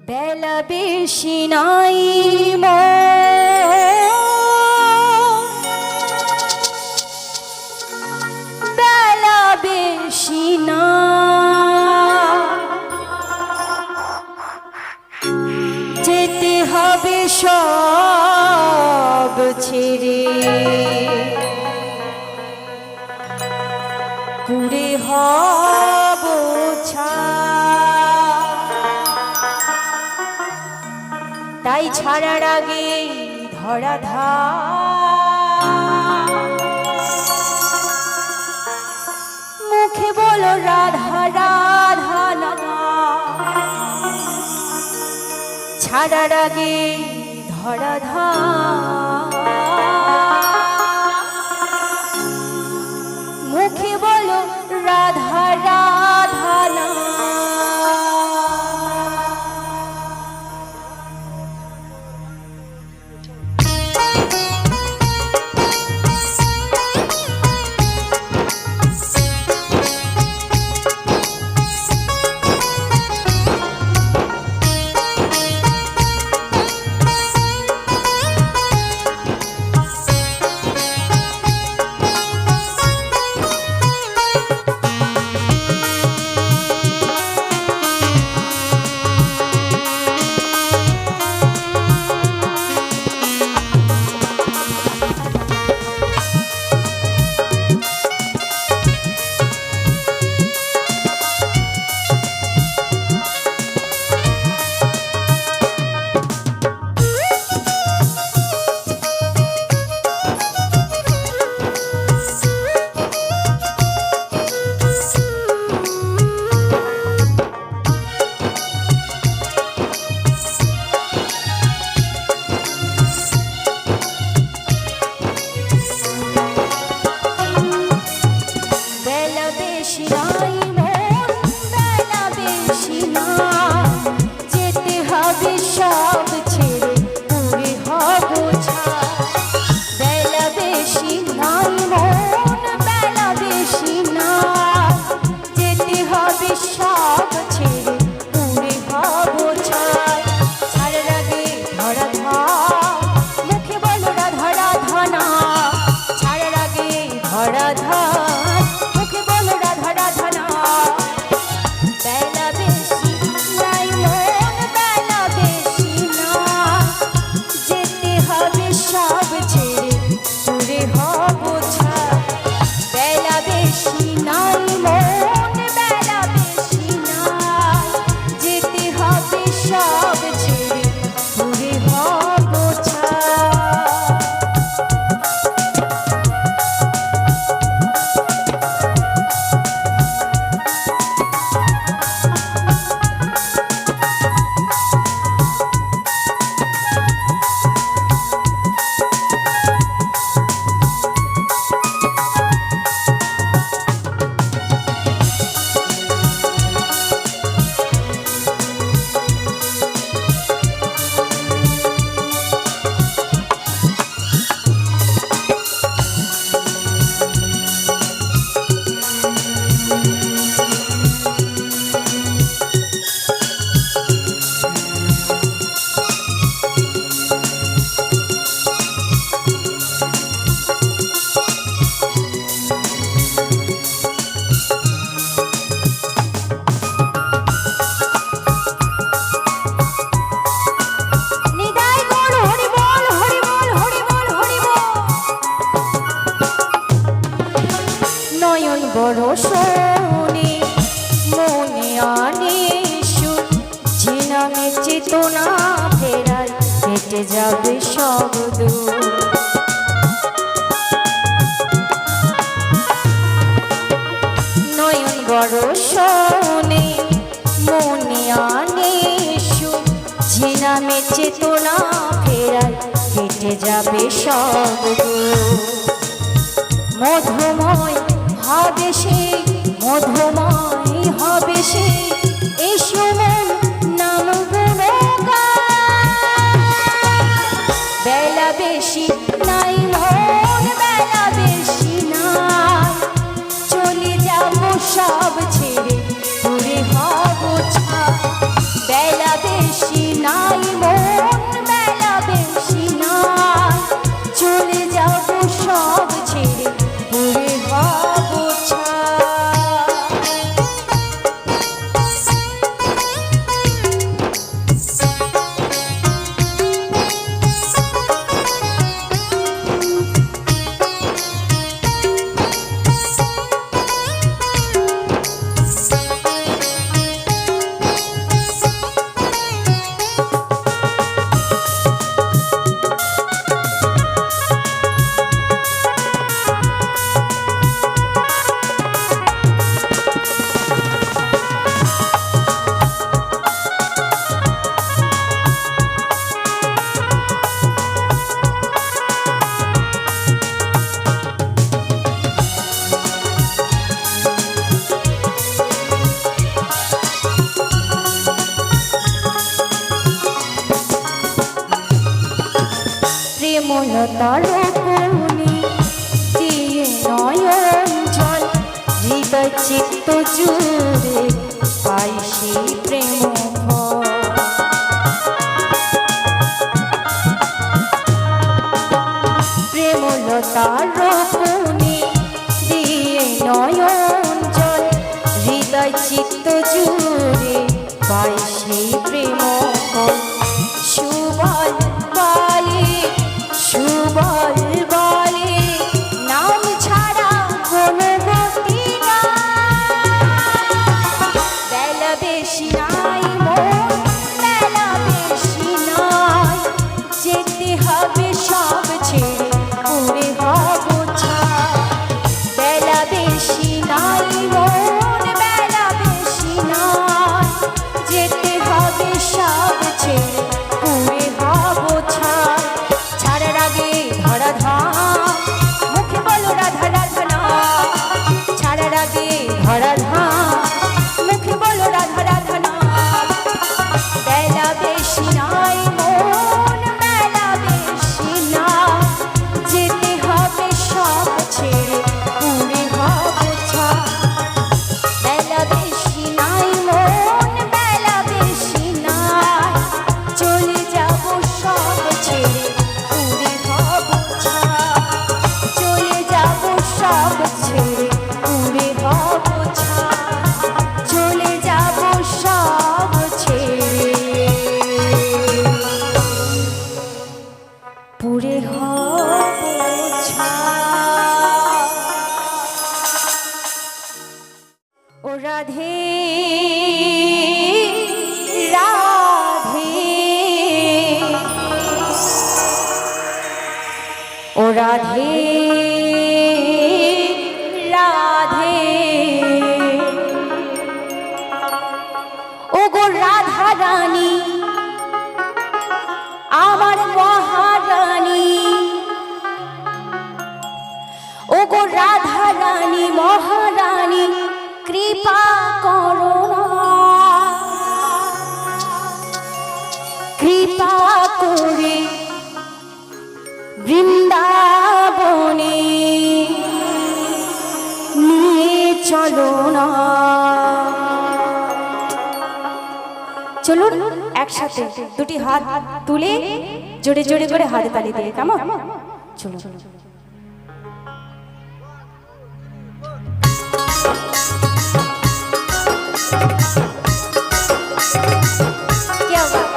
বেলা বেশি নাই বেলা বেশি না যেতে হবে সব ছেড়ে পুরে হব তাই ছাড়ার আগে ধরা মুখে বলো রাধা রাধা না ছাড়ার আগে ধরা মুখে বলো রাধা রাধা না বরসনে মনে আনে সুর যে নামে চেতনা ফেরার কেটে যাবে সব দূর নয়ন বরসনে মনে আনে সুর যে নামে চেতনা ফেরার কেটে যাবে সব দূর মধুময় হবে সে মধুময় হবে সে এসো মন নাম বেলা বেশি নাই মন বেলা বেশি নাই চলে যাবো সব ছেড়ে দূরে হব ছাই বেলা বেশি প্রেমলতার পুনি দিয়ে নয়ন জল হৃদয় চিত্ত জুড়ে পাই সেই প্রেম ফল। প্রেমলতার পুনি দিয়ে নয়ন জল হৃদয় চিত্ত জুড়ে পাই সেই প্রেম ফল। সুবল বলে সুবল বলে নাম ছাড়া কোনো গতি নাই। বেলা বেশি নাই মন বেলা বেশি নাই, যেতে হবে সব ছেড়ে উড়ে হব ছাই। বেলা বেশি নাই মন বেলা বেশি নাই, যেতে হবে সব ছেড়ে উড়ে হব ছাই। ছাড়ার আগে ধরা ধাম মুখে বলো রাধা রাধা না, ছাড়ার আগে ধরা ধাম মুখে বলো রাধা রাধা না। বেলা বেশি নাই মন বেলা বেশি না, যেতে হবে সব ছেড়ে উড়ে হব ছাই। বেলা বেশি নাই মন বেলা বেশি নাই, চলে যাব সব ছেড়ে উড়ে হব ছাই। চলে যাব সব ছেড়ে উড়ে হব ছাই। চলে যাব সব ছেড়ে পুড়ে হব ছাই। ও রাধে রাধে ও রাধে রাধে ও গো রাধা রানী আমার মহারানী। ও গো রাধা রানী মহারানী কৃপা করো না, কৃপা করে বৃন্দাবনে নিয়ে চলো না। চলুন একসাথে দুটি হাত তুলে জোরে জোরে করে হাতে তালি দিয়ে, কেমন? চলো क्या बात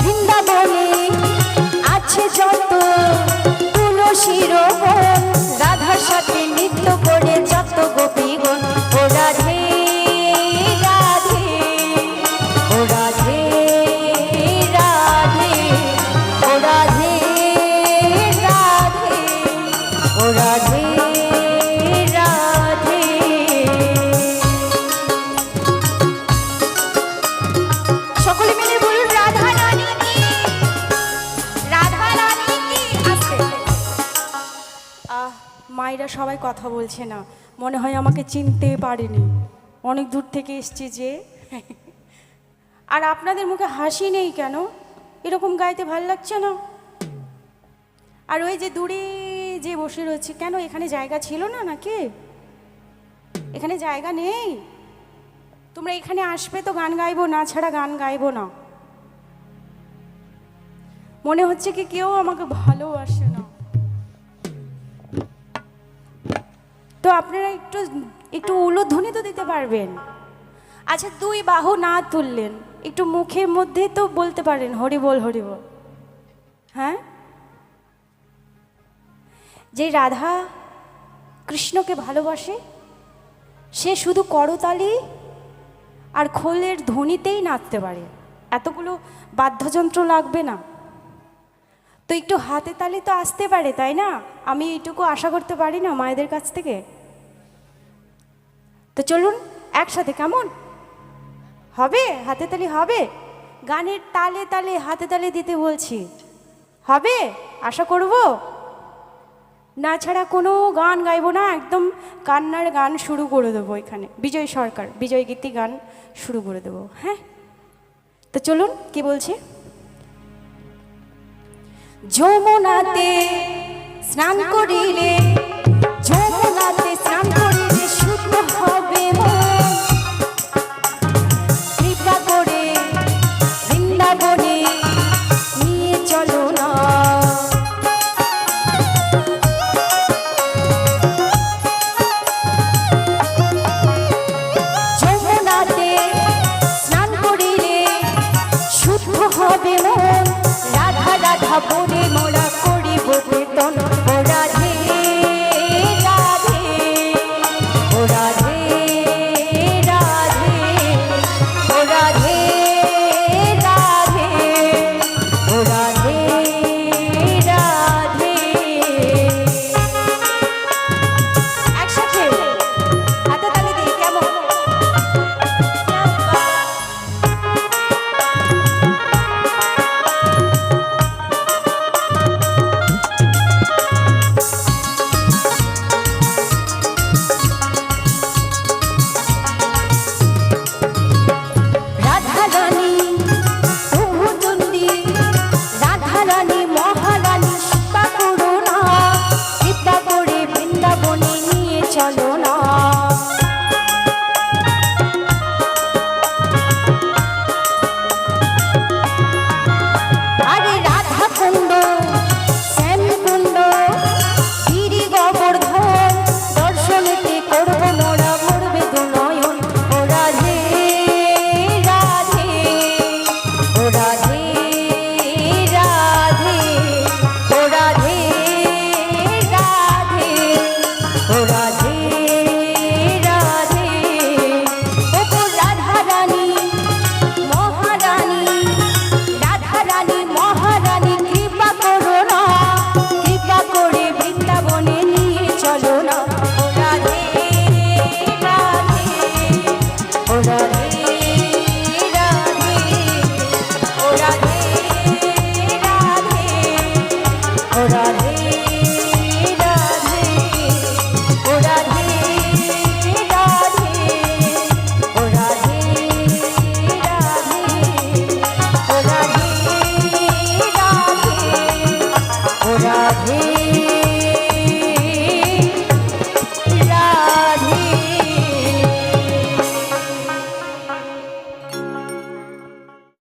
বৃন্দাবনে আছে যত তুলসীর মায়েরা সবাই কথা বলছে না, মনে হয় আমাকে চিনতে পারেনি, অনেক দূর থেকে এসছি যে। আর আপনাদের মুখে হাসি নেই কেন? এরকম গাইতে ভাল লাগছে না? আর ওই যে দূরে যে বসে রয়েছে, কেন এখানে জায়গা ছিল না নাকি? এখানে জায়গা নেই? তোমরা এখানে আসবে তো গান গাইবো, না ছাড়া গান গাইবো না। মনে হচ্ছে কি কেউ আমাকে ভালোবাসে না। তো আপনারা একটু একটু উলুধ্বনি তো দিতে পারবেন। আচ্ছা, দুই বাহু না তুললেন, একটু মুখের মধ্যে তো বলতে পারেন হরি বল হরি বল। হ্যাঁ, যে রাধা কৃষ্ণকে ভালোবাসে সে শুধু করতালি আর খোলের ধ্বনিতেই নাচতে পারে, এতগুলো বাদ্যযন্ত্র লাগবে না। তো একটু হাতে তালি তো আসতে পারে, তাই না? আমি এইটুকু আশা করতে পারি না মায়েদের কাছ থেকে? তো চলুন একসাথে, কেমন হবে? হাতে তালি হবে? গানের তালে তালে হাতে তালি দিতে বলছি, হবে? আশা করব না, ছাড়া কোনো গান গাইবো না, একদম কান্নার গান শুরু করে দেবো এখানে, বিজয় সরকার বিজয় গীতি গান শুরু করে দেবো। হ্যাঁ, তো চলুন, কি বলছে? যমুনাতে স্নান করিলে